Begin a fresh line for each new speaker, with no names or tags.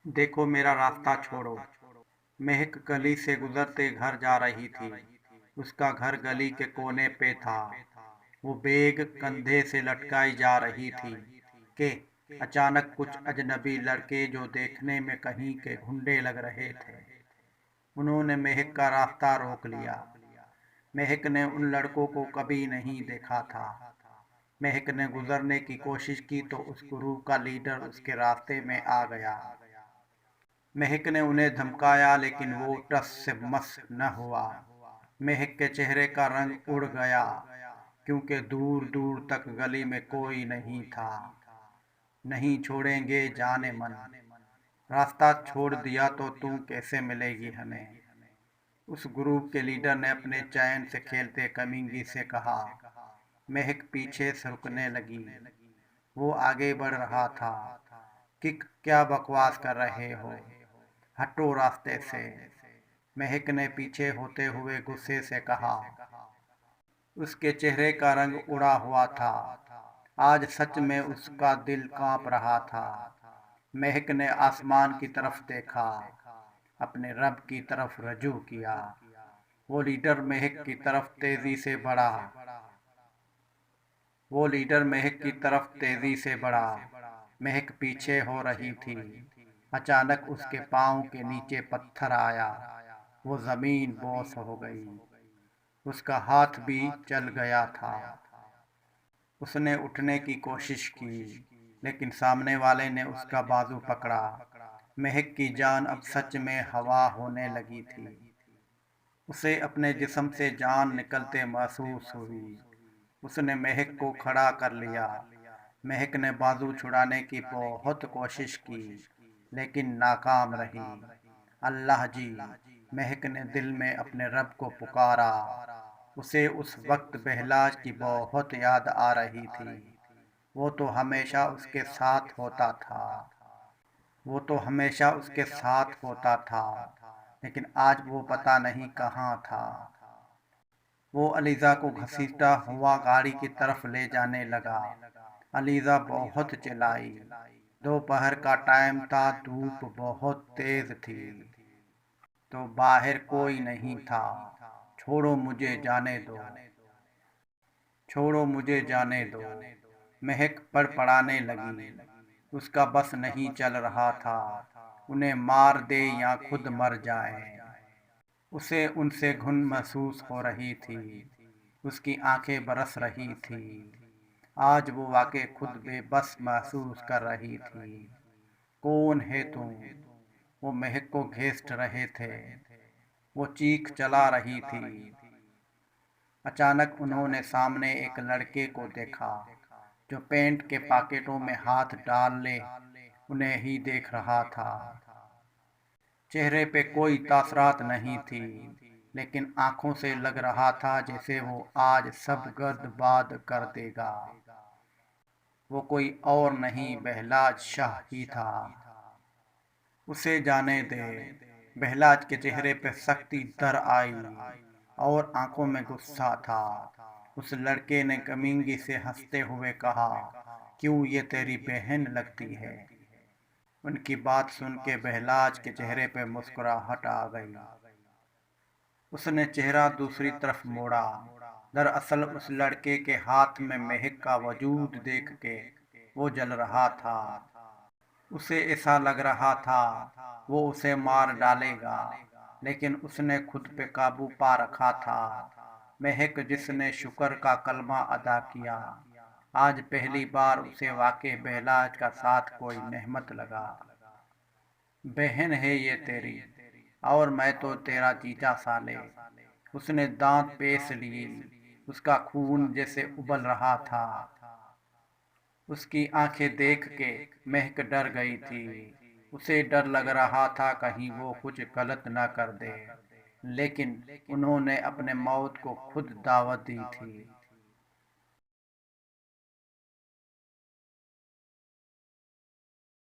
देखो मेरा रास्ता छोड़ो। महक गली से गुजरते घर जा रही थी। उसका घर गली के कोने पे था। वो बैग कंधे से लटकाई जा रही थी कि अचानक कुछ अजनबी लड़के जो देखने में कहीं के गुंडे लग रहे थे, उन्होंने महक का रास्ता रोक लिया। महक ने उन लड़कों को कभी नहीं देखा था। महक ने गुजरने की कोशिश की तो उस ग्रुप का लीडर उसके रास्ते में आ गया। महक ने उन्हें धमकाया लेकिन वो टस से मस न हुआ। महक के चेहरे का रंग उड़ गया क्योंकि दूर दूर तक गली में कोई नहीं था। नहीं छोड़ेंगे जाने मन। रास्ता छोड़ दिया तो तू कैसे मिलेगी हमें। उस ग्रुप के लीडर ने अपने चैन से खेलते कमिंगी से कहा। महक पीछे सरकने लगी। वो आगे बढ़ रहा था कि क्या बकवास कर रहे हो, हटो रास्ते से। महक ने पीछे होते हुए गुस्से से कहा। उसके चेहरे का रंग उड़ा हुआ था। आज सच में उसका दिल कांप रहा था। महक ने आसमान की तरफ देखा, अपने रब की तरफ रजू किया। वो लीडर महक की तरफ तेजी से बढ़ा। वो लीडर महक की तरफ तेजी से बढ़ा। महक पीछे हो रही थी। अचानक उसके पांव के नीचे पत्थर आया। वो जमीन बोस हो गई। उसका हाथ भी चल गया था। उसने उठने की कोशिश की लेकिन सामने वाले ने उसका बाजू पकड़ा। महक की जान अब सच में हवा होने लगी थी। उसे अपने जिस्म से जान निकलते महसूस हुई। उसने महक को खड़ा कर लिया। महक ने बाजू छुड़ाने की बहुत कोशिश की लेकिन नाकाम रही। अल्लाह जी, महक ने दिल में अपने रब को पुकारा। उसे उस वक्त बहलाज की बहुत याद आ रही थी। वो तो हमेशा उसके साथ होता था। वो तो हमेशा उसके साथ होता था, लेकिन आज वो पता नहीं कहाँ था। वो अलीज़ा को घसीटता हुआ गाड़ी की तरफ ले जाने लगा। अलीज़ा बहुत चिल्लाई। दोपहर का टाइम था, धूप बहुत तेज थी तो बाहर कोई नहीं था। छोड़ो मुझे जाने दो, छोड़ो मुझे जाने दो। महक पड़पड़ाने लगी। उसका बस नहीं चल रहा था। उन्हें मार दे या खुद मर जाए। उसे उनसे घुन महसूस हो रही थी। उसकी आंखें बरस रही थी। आज वो वाकई खुद बेबस महसूस कर रही थी। कौन है तुम? वो महक को घेस्ट रहे थे। वो चीख चला रही थी। अचानक उन्होंने सामने एक लड़के को देखा जो पैंट के पॉकेटों में हाथ डाले उन्हें ही देख रहा था। चेहरे पे कोई तासरात नहीं थी लेकिन आंखों से लग रहा था जैसे वो आज सब बर्बाद कर देगा। वो कोई और नहीं, बहलाज शाह ही था। उसे जाने दे। बहलाज के चेहरे पे सख्ती दर आई और आंखों में गुस्सा था। उस लड़के ने कमिंगी से हंसते हुए कहा, क्यों, ये तेरी बहन लगती है। उनकी बात सुन के बहलाज के चेहरे पे मुस्कुराहट आ गई। उसने चेहरा दूसरी तरफ मोड़ा। दरअसल उस लड़के के हाथ में महक का वजूद देख के वो जल रहा था। उसे ऐसा लग रहा था वो उसे मार डालेगा, लेकिन उसने खुद पे काबू पा रखा था। महक जिसने शुक्र का कलमा अदा किया, आज पहली बार उसे वाकई बहलाज का साथ कोई नेमत लगा। बहन है ये तेरी, और मैं तो तेरा जीजा साले। उसने दांत पेश लिए। उसका खून जैसे उबल रहा था। उसकी आंखें देख के महक डर गई थी। उसे डर लग रहा था कहीं वो कुछ गलत न कर दे, लेकिन उन्होंने अपने मौत को खुद दावत दी थी।